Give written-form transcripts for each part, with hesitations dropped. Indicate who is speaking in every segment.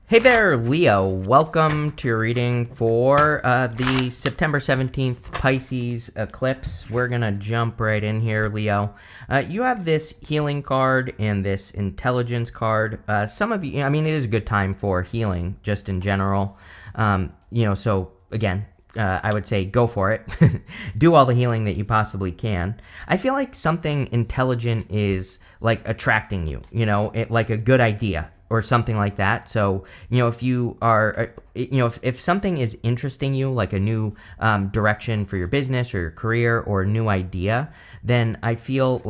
Speaker 1: Hey there, Leo. Welcome to your reading for the September 17th Pisces Eclipse. We're going to jump right in here, Leo. You have this healing card and this intelligence card. Some of you, it is a good time for healing just in general. So again, I would say go for it. Do all the healing that you possibly can. I feel like something intelligent is like attracting you, like a good idea or something like that. So, if you are, if something is interesting you, like a new direction for your business or your career or a new idea, then I feel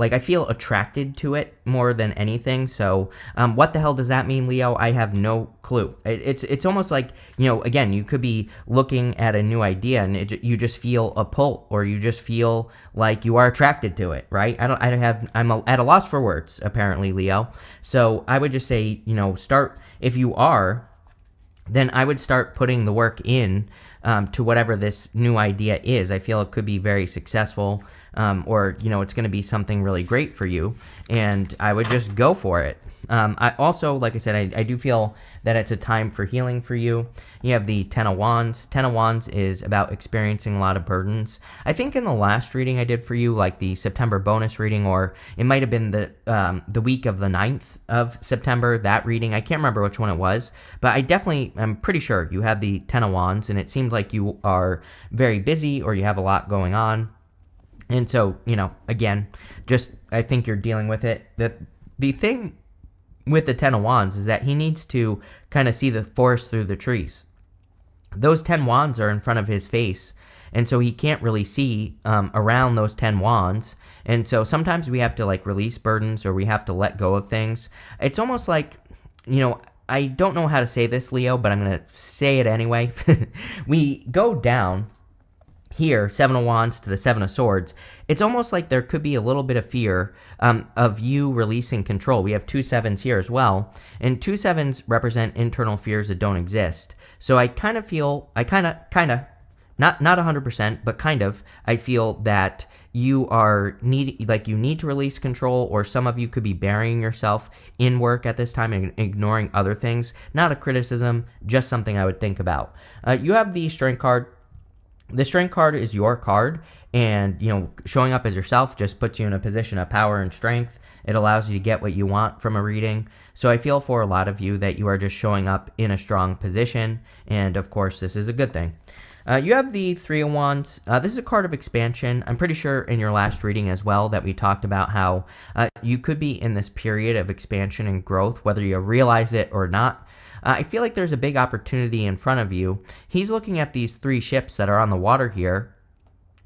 Speaker 1: attracted to it more than anything. So, what the hell does that mean, Leo? I have no clue. It's almost like, again, you could be looking at a new idea and you just feel a pull, or you just feel like you are attracted to it, right? I'm at a loss for words, apparently, Leo. So I would just say, start, if you are, then I would start putting the work in to whatever this new idea is. I feel it could be very successful, or it's going to be something really great for you, and I would just go for it. I also, like I said, I do feel that it's a time for healing for you. You have the Ten of Wands. Ten of Wands is about experiencing a lot of burdens. I think in the last reading I did for you, like the September bonus reading, or it might have been the week of the 9th of September, that reading. I can't remember which one it was, but I'm pretty sure you have the Ten of Wands, and it seems like you are very busy or you have a lot going on. And so, again, just I think you're dealing with it. The thing with the Ten of Wands is that he needs to kind of see the forest through the trees. Those 10 wands are in front of his face, and so he can't really see around those 10 wands. And so sometimes we have to release burdens, or we have to let go of things. It's almost like, I don't know how to say this, Leo, but I'm going to say it anyway. We go down here, Seven of Wands to the Seven of Swords. It's almost like there could be a little bit of fear of you releasing control. We have two sevens here as well, and two sevens represent internal fears that don't exist. So I kind of feel, not 100%, but kind of, I feel that you need to release control, or some of you could be burying yourself in work at this time and ignoring other things. Not a criticism, just something I would think about. You have the Strength card. The Strength card is your card, and showing up as yourself just puts you in a position of power and strength. It allows you to get what you want from a reading. So I feel for a lot of you that you are just showing up in a strong position, and of course this is a good thing. You have the Three of Wands. This is a card of expansion. I'm pretty sure in your last reading as well that we talked about how you could be in this period of expansion and growth, whether you realize it or not. I feel like there's a big opportunity in front of you. He's looking at these three ships that are on the water here.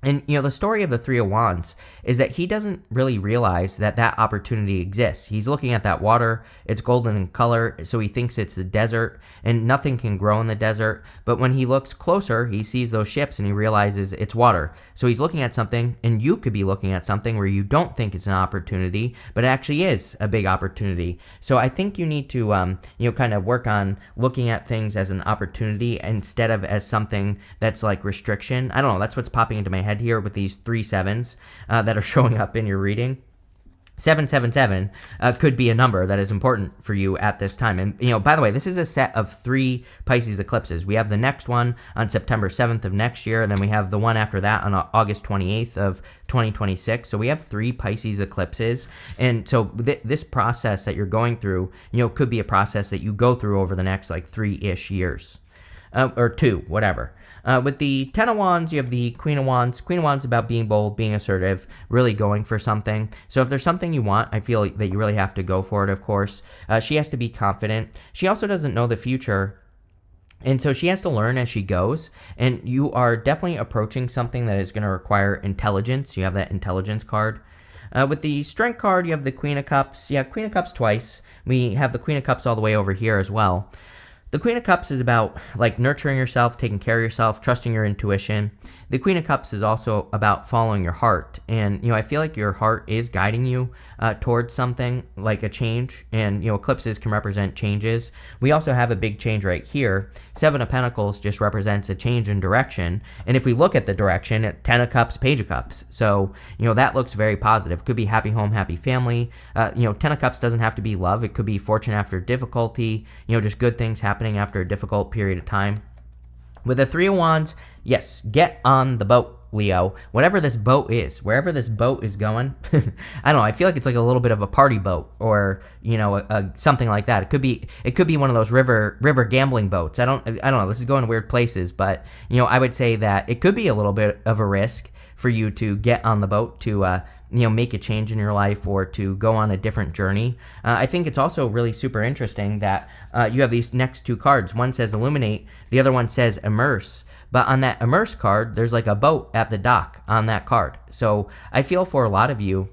Speaker 1: And, the story of the Three of Wands is that he doesn't really realize that opportunity exists. He's looking at that water. It's golden in color, so he thinks it's the desert, and nothing can grow in the desert. But when he looks closer, he sees those ships, and he realizes it's water. So he's looking at something, and you could be looking at something where you don't think it's an opportunity, but it actually is a big opportunity. So I think you need to, kind of work on looking at things as an opportunity instead of as something that's like restriction. I don't know. That's what's popping into my head here with these three sevens that are showing up in your reading. 777 could be a number that is important for you at this time. And, by the way, this is a set of 3 Pisces eclipses. We have the next one on September 7th of next year, and then we have the one after that on August 28th of 2026. So we have 3 Pisces eclipses. And so this process that you're going through, could be a process that you go through over the next 3-ish years. Or 2, whatever. With the Ten of Wands, you have the Queen of Wands. Queen of Wands is about being bold, being assertive, really going for something. So if there's something you want, I feel that you really have to go for it, of course. She has to be confident. She also doesn't know the future, and so she has to learn as she goes. And you are definitely approaching something that is going to require intelligence. You have that intelligence card. With the Strength card, you have the Queen of Cups. Yeah, Queen of Cups twice. We have the Queen of Cups all the way over here as well. The Queen of Cups is about nurturing yourself, taking care of yourself, trusting your intuition. The Queen of Cups is also about following your heart. And, I feel like your heart is guiding you towards something like a change. And, eclipses can represent changes. We also have a big change right here. 7 of Pentacles just represents a change in direction. And if we look at the direction, 10 of Cups, Page of Cups. So, that looks very positive. Could be happy home, happy family. 10 of Cups doesn't have to be love. It could be fortune after difficulty. Just good things happen happening after a difficult period of time. With the Three of Wands, yes, get on the boat, Leo. Whatever this boat is, wherever this boat is going, I don't know. I feel like it's like a little bit of a party boat, or something like that. It could be one of those river gambling boats. I don't know. This is going to weird places, but I would say that it could be a little bit of a risk for you to get on the boat to make a change in your life or to go on a different journey. I think it's also really super interesting that you have these next two cards. One says illuminate, the other one says immerse. But on that immerse card, there's like a boat at the dock on that card. So I feel for a lot of you,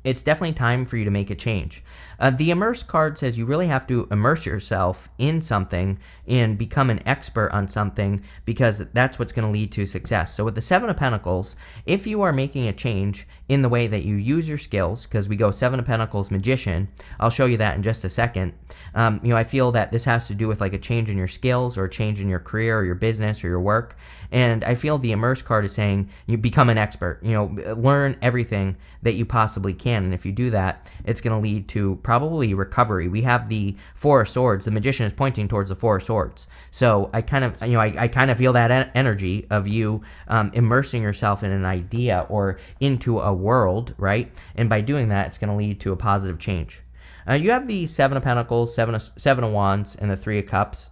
Speaker 1: it's definitely time for you to make a change. The immerse card says you really have to immerse yourself in something and become an expert on something, because that's what's going to lead to success. So with the Seven of Pentacles, if you are making a change in the way that you use your skills, because we go Seven of Pentacles, Magician, I'll show you that in just a second. I feel that this has to do with like a change in your skills or a change in your career or your business or your work. And I feel the immerse card is saying you become an expert, learn everything that you possibly can. And if you do that, it's going to lead to probably recovery. We have the Four of Swords. The Magician is pointing towards the Four of Swords. So I kind of, I kind of feel that energy of you immersing yourself in an idea or into a world, right? And by doing that, it's going to lead to a positive change. You have the Seven of Pentacles, Seven of Wands, and the Three of Cups.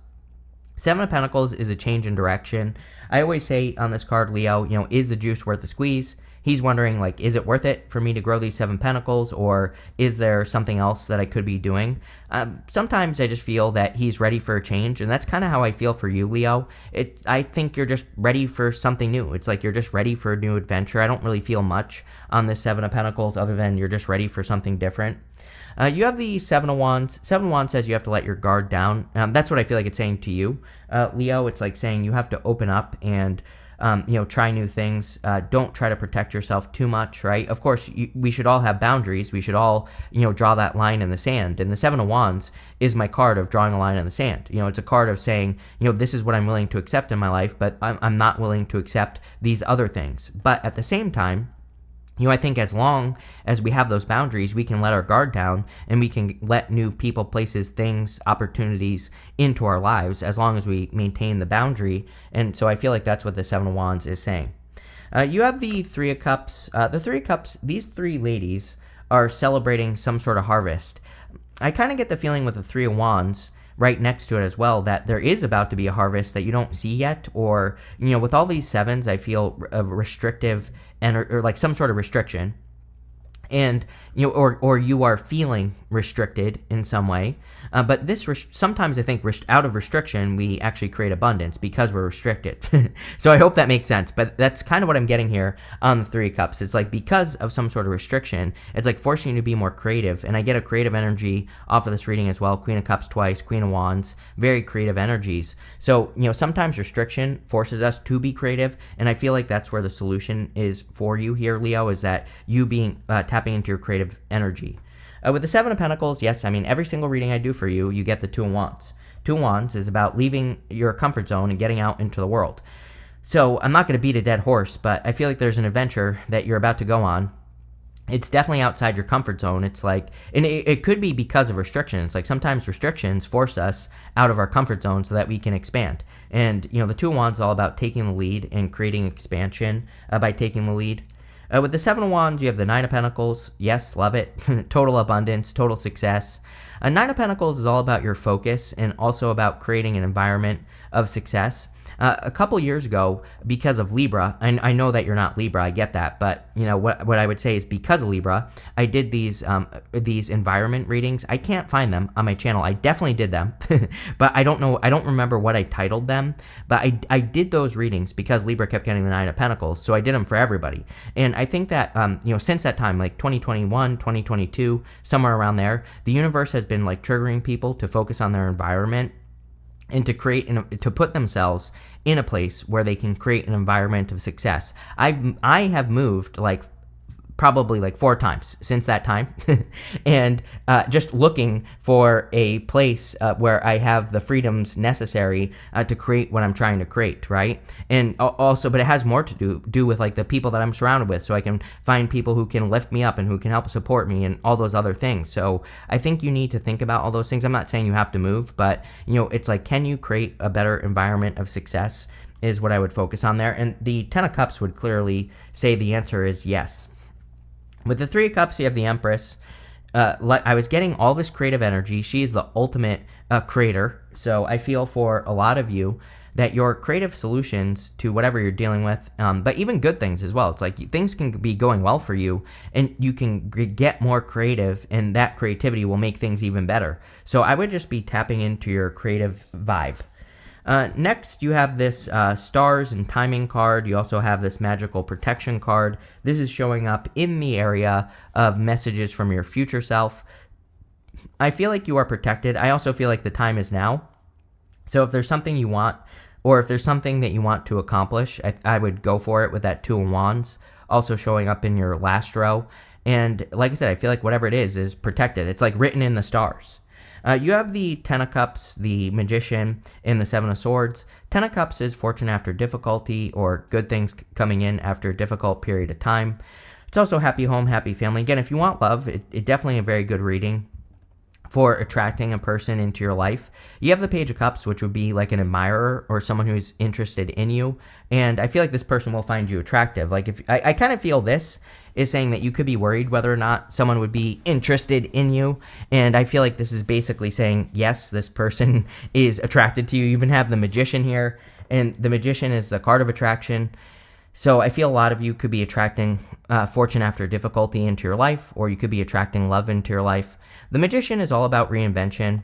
Speaker 1: Seven of Pentacles is a change in direction. I always say on this card, Leo, is the juice worth the squeeze? He's wondering, like, is it worth it for me to grow these Seven Pentacles, or is there something else that I could be doing? Sometimes I just feel that he's ready for a change, and that's kind of how I feel for you, Leo. I think you're just ready for something new. It's like you're just ready for a new adventure. I don't really feel much on this Seven of Pentacles other than you're just ready for something different. You have the Seven of Wands. Seven of Wands says you have to let your guard down. That's what I feel like it's saying to you, Leo. It's like saying you have to open up and try new things. Don't try to protect yourself too much, right? Of course, we should all have boundaries. We should all, draw that line in the sand. And the Seven of Wands is my card of drawing a line in the sand. It's a card of saying, this is what I'm willing to accept in my life, but I'm not willing to accept these other things. But at the same time, I think as long as we have those boundaries, we can let our guard down and we can let new people, places, things, opportunities into our lives as long as we maintain the boundary. And so I feel like that's what the Seven of Wands is saying. You have the Three of Cups. The Three of Cups, these three ladies are celebrating some sort of harvest. I kind of get the feeling with the Three of Wands right next to it as well that there is about to be a harvest that you don't see yet, or with all these sevens, I feel a restrictive or like some sort of restriction, and or you are feeling restricted in some way, but this sometimes I think out of restriction we actually create abundance because we're restricted. So I hope that makes sense, but that's kind of what I'm getting here on the Three of Cups. It's like because of some sort of restriction, it's like forcing you to be more creative, and I get a creative energy off of this reading as well. Queen of Cups twice, Queen of Wands, very creative energies. So sometimes restriction forces us to be creative, and I feel like that's where the solution is for you here, Leo, is that you being tapping into your creative energy. With the Seven of Pentacles, yes, I mean, every single reading I do for you, you get the Two of Wands. Two of Wands is about leaving your comfort zone and getting out into the world. So I'm not going to beat a dead horse, but I feel like there's an adventure that you're about to go on. It's definitely outside your comfort zone. It's like, and it could be because of restrictions. Like sometimes restrictions force us out of our comfort zone so that we can expand. And, the Two of Wands is all about taking the lead and creating expansion by taking the lead. With the Seven of Wands, you have the Nine of Pentacles. Yes, love it. Total abundance, total success. Nine of Pentacles is all about your focus and also about creating an environment of success. A couple years ago, because of Libra, and I know that you're not Libra, I get that, but what I would say is because of Libra, I did these environment readings. I can't find them on my channel. I definitely did them, but I don't remember what I titled them, but I did those readings because Libra kept getting the Nine of Pentacles, so I did them for everybody. And I think that since that time, like 2021, 2022, somewhere around there, the universe has been like triggering people to focus on their environment and to create to put themselves in a place where they can create an environment of success. I have moved like probably like 4 times since that time. And just looking for a place where I have the freedoms necessary to create what I'm trying to create, right? And also, but it has more to do with like the people that I'm surrounded with, so I can find people who can lift me up and who can help support me and all those other things. So I think you need to think about all those things. I'm not saying you have to move, but it's like, can you create a better environment of success is what I would focus on there. And the 10 of Cups would clearly say the answer is yes. With the 3 of Cups, you have the Empress. I was getting all this creative energy. She is the ultimate creator. So I feel for a lot of you that your creative solutions to whatever you're dealing with, but even good things as well. It's like things can be going well for you, and you can get more creative, and that creativity will make things even better. So I would just be tapping into your creative vibe. Next, you have this stars and timing card. You also have this magical protection card. This is showing up in the area of messages from your future self. I feel like you are protected. I also feel like the time is now. So if there's something you want, or if there's something that you want to accomplish, I would go for it with that 2 of Wands also showing up in your last row. And like I said, I feel like whatever it is protected. It's like written in the stars. You have the 10 of Cups, the Magician, and the 7 of Swords. 10 of Cups is fortune after difficulty, or good things coming in after a difficult period of time. It's also happy home, happy family. Again, if you want love, it definitely a very good reading for attracting a person into your life. You have the Page of Cups, which would be like an admirer or someone who's interested in you. And I feel like this person will find you attractive. Like if I kind of feel this is saying that you could be worried whether or not someone would be interested in you. And I feel like this is basically saying, yes, this person is attracted to you. You even have the Magician here, and the Magician is the card of attraction. So I feel a lot of you could be attracting fortune after difficulty into your life, or you could be attracting love into your life. The Magician is all about reinvention.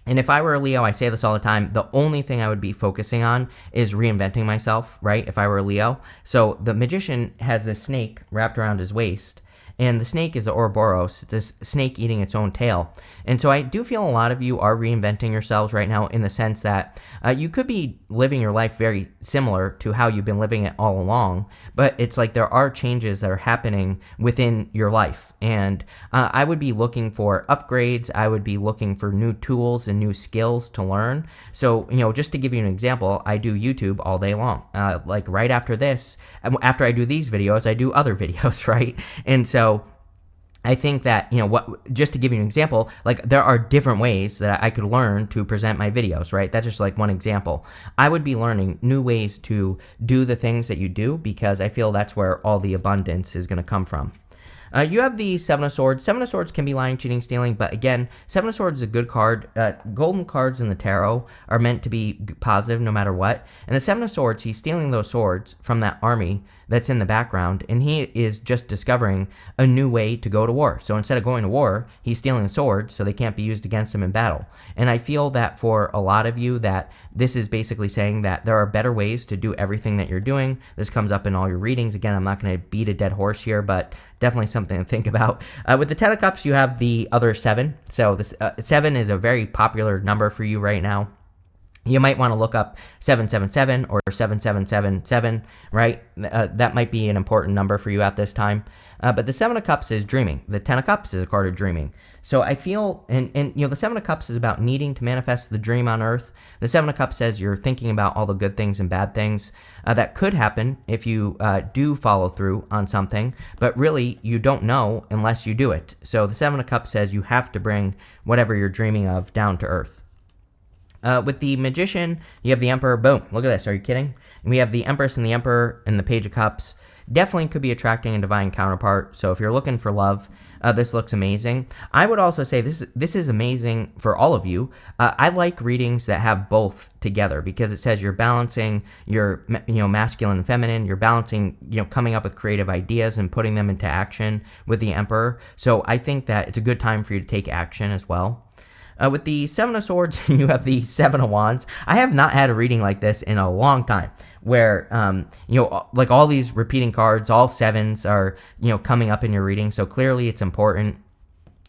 Speaker 1: And if I were a Leo, I say this all the time, the only thing I would be focusing on is reinventing myself, right? If I were a Leo. So the Magician has this snake wrapped around his waist, and the snake is the Ouroboros. It's this snake eating its own tail. And so I do feel a lot of you are reinventing yourselves right now, in the sense that you could be living your life very similar to how you've been living it all along, but it's like there are changes that are happening within your life. And I would be looking for upgrades. I would be looking for new tools and new skills to learn. So, just to give you an example, I do YouTube all day long. Like right after this, after I do these videos, I do other videos, right? And so I think that, just to give you an example, like there are different ways that I could learn to present my videos, right? That's just like one example. I would be learning new ways to do the things that you do, because I feel that's where all the abundance is going to come from. You have the 7 of Swords. 7 of Swords can be lying, cheating, stealing, but again, 7 of Swords is a good card. Golden cards in the tarot are meant to be positive no matter what. And the 7 of Swords, he's stealing those swords from that army that's in the background, and he is just discovering a new way to go to war. So instead of going to war, he's stealing the swords so they can't be used against him in battle. And I feel that for a lot of you, that this is basically saying that there are better ways to do everything that you're doing. This comes up in all your readings. Again, I'm not going to beat a dead horse here, but definitely something to think about. With the 10 of Cups, you have the other 7. So this 7 is a very popular number for you right now. You might want to look up 777 or 7777, right? That might be an important number for you at this time. But the 7 of Cups is dreaming. The 10 of Cups is a card of dreaming. So I feel, and the 7 of Cups is about needing to manifest the dream on Earth. The 7 of Cups says you're thinking about all the good things and bad things that could happen if you do follow through on something, but really you don't know unless you do it. So the 7 of Cups says you have to bring whatever you're dreaming of down to Earth. With the Magician, you have the Emperor. Boom. Look at this. Are you kidding? And we have the Empress and the Emperor and the Page of Cups. Definitely could be attracting a divine counterpart. So if you're looking for love, this looks amazing. I would also say this is amazing for all of you. I like readings that have both together, because it says you're balancing your masculine and feminine. You're balancing coming up with creative ideas and putting them into action with the Emperor. So I think that it's a good time for you to take action as well. With the 7 of Swords, you have the 7 of Wands. I have not had a reading like this in a long time, where, like all these repeating cards, all 7s are, coming up in your reading. So clearly it's important.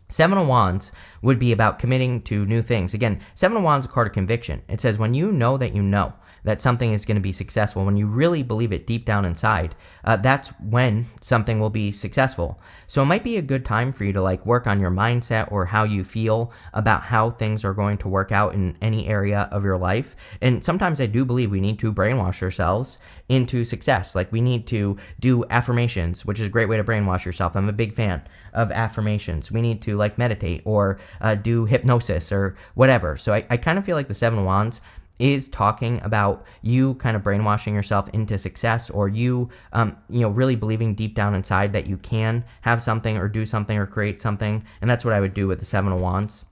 Speaker 1: 7 of Wands would be about committing to new things. Again, Seven of Wands is a card of conviction. It says when you know that something is going to be successful, when you really believe it deep down inside, that's when something will be successful. So it might be a good time for you to like work on your mindset or how you feel about how things are going to work out in any area of your life. And sometimes I do believe we need to brainwash ourselves into success. Like we need to do affirmations, which is a great way to brainwash yourself. I'm a big fan of affirmations. We need to like meditate or do hypnosis or whatever. So I kind of feel like the Seven of Wands is talking about you kind of brainwashing yourself into success, or you, really believing deep down inside that you can have something or do something or create something. And that's what I would do with the Seven of Wands.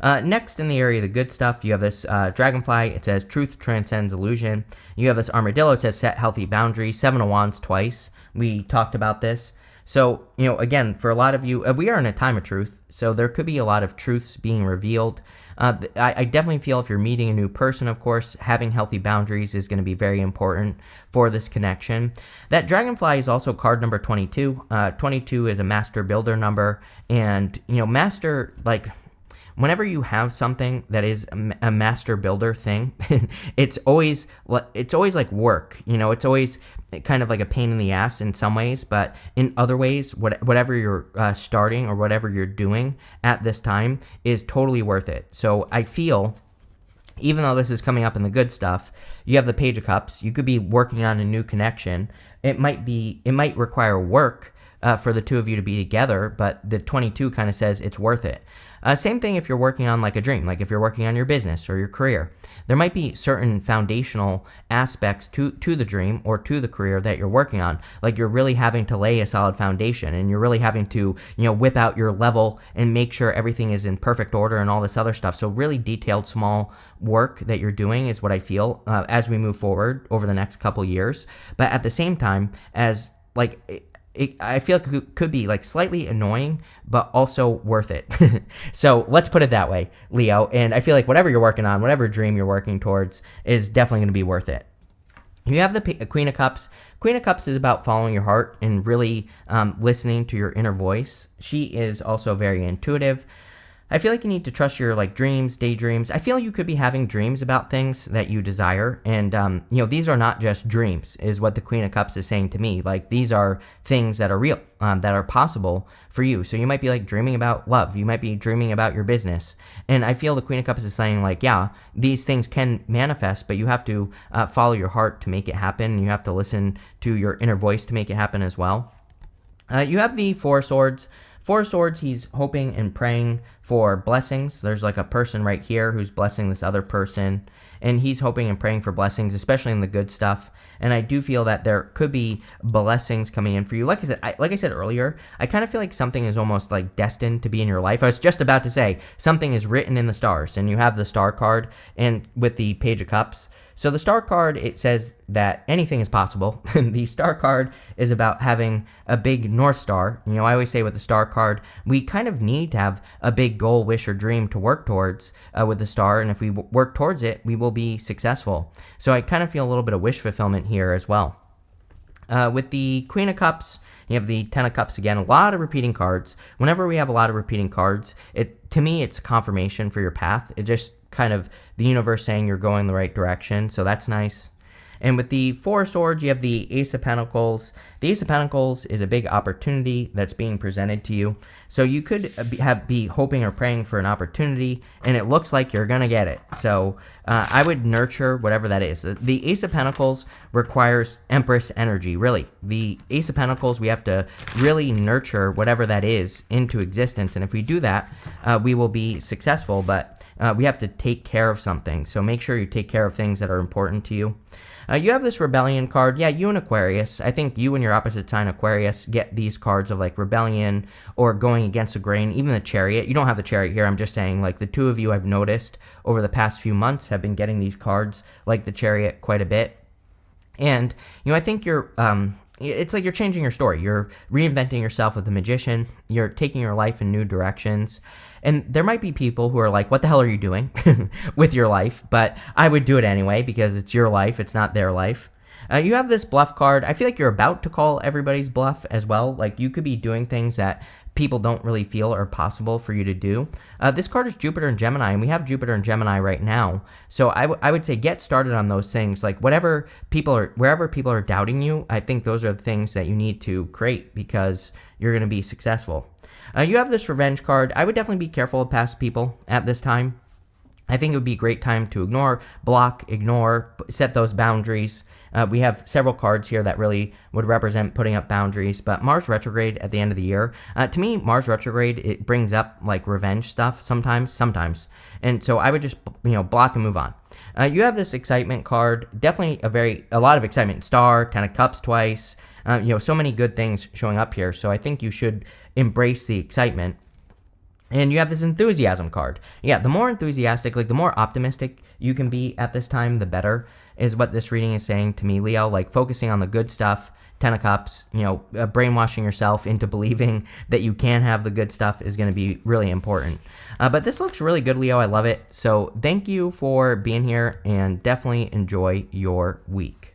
Speaker 1: Next, in the area of the good stuff, you have this dragonfly. It says truth transcends illusion. You have this armadillo. It says set healthy boundaries. Seven of Wands twice. We talked about this. So, again, for a lot of you, we are in a time of truth. So there could be a lot of truths being revealed. I definitely feel if you're meeting a new person, of course, having healthy boundaries is going to be very important for this connection. That dragonfly is also card number 22. 22 is a master builder number. And, master, like, whenever you have something that is a master builder thing, it's always like work. It's always kind of like a pain in the ass in some ways, but in other ways, whatever you're starting or whatever you're doing at this time is totally worth it. So I feel, even though this is coming up in the good stuff, you have the Page of Cups. You could be working on a new connection. It might require work for the two of you to be together, but the 22 kind of says it's worth it. Same thing if you're working on like a dream, like if you're working on your business or your career. There might be certain foundational aspects to the dream or to the career that you're working on. Like you're really having to lay a solid foundation, and you're really having to, whip out your level and make sure everything is in perfect order and all this other stuff. So really detailed, small work that you're doing is what I feel as we move forward over the next couple years. But at the same time, as like, I feel like it could be like slightly annoying, but also worth it. So let's put it that way, Leo. And I feel like whatever you're working on, whatever dream you're working towards, is definitely going to be worth it. You have the Queen of Cups. Queen of Cups is about following your heart and really listening to your inner voice. She is also very intuitive. I feel like you need to trust your like dreams, daydreams. I feel like you could be having dreams about things that you desire. And, these are not just dreams, is what the Queen of Cups is saying to me. Like these are things that are real, that are possible for you. So you might be like dreaming about love. You might be dreaming about your business. And I feel the Queen of Cups is saying like, yeah, these things can manifest, but you have to follow your heart to make it happen. You have to listen to your inner voice to make it happen as well. You have the Four of Swords. Four of Swords, he's hoping and praying for blessings. There's like a person right here who's blessing this other person, and he's hoping and praying for blessings, especially in the good stuff. And I do feel that there could be blessings coming in for you. Like I said earlier, I kind of feel like something is almost like destined to be in your life. I was just about to say something is written in the stars, and you have the Star card and with the Page of Cups. So the Star card, it says that anything is possible. The Star card is about having a big North Star. I always say with the Star card, we kind of need to have a big goal, wish, or dream to work towards with the Star. And if we work towards it, we will be successful. So I kind of feel a little bit of wish fulfillment here as well. With the Queen of Cups, you have the Ten of Cups again, a lot of repeating cards. Whenever we have a lot of repeating cards, to me, it's confirmation for your path. It just kind of the universe saying you're going the right direction. So that's nice. And with the Four of Swords, you have the Ace of Pentacles. The Ace of Pentacles is a big opportunity that's being presented to you. So you could be hoping or praying for an opportunity, and it looks like you're going to get it. So I would nurture whatever that is. The Ace of Pentacles requires Empress energy, really. The Ace of Pentacles, we have to really nurture whatever that is into existence. And if we do that, we will be successful. But we have to take care of something. So make sure you take care of things that are important to you. You have this Rebellion card. Yeah, you and Aquarius. I think you and your opposite sign, Aquarius, get these cards of like rebellion or going against the grain. Even the Chariot. You don't have the Chariot here. I'm just saying like the two of you I've noticed over the past few months have been getting these cards like the Chariot quite a bit. And, I think you're... it's like you're changing your story. You're reinventing yourself with the Magician. You're taking your life in new directions. And there might be people who are like, what the hell are you doing with your life? But I would do it anyway because it's your life. It's not their life. You have this Bluff card. I feel like you're about to call everybody's bluff as well. Like you could be doing things that people don't really feel are possible for you to do. This card is Jupiter and Gemini, and we have Jupiter and Gemini right now. So I would say get started on those things. Like wherever people are doubting you, I think those are the things that you need to create because you're going to be successful. You have this revenge card. I would definitely be careful of past people at this time. I think it would be a great time to ignore, set those boundaries. We have several cards here that really would represent putting up boundaries, but Mars retrograde at the end of the year, to me, Mars retrograde, it brings up like revenge stuff sometimes. And so I would just, block and move on. You have this excitement card, definitely a lot of excitement. Star, 10 of Cups twice, so many good things showing up here. So I think you should embrace the excitement. And you have this enthusiasm card. Yeah, the more enthusiastic, like the more optimistic you can be at this time, the better, is what this reading is saying to me, Leo. Like focusing on the good stuff, 10 of Cups, brainwashing yourself into believing that you can have the good stuff is going to be really important. But this looks really good, Leo. I love it. So thank you for being here and definitely enjoy your week.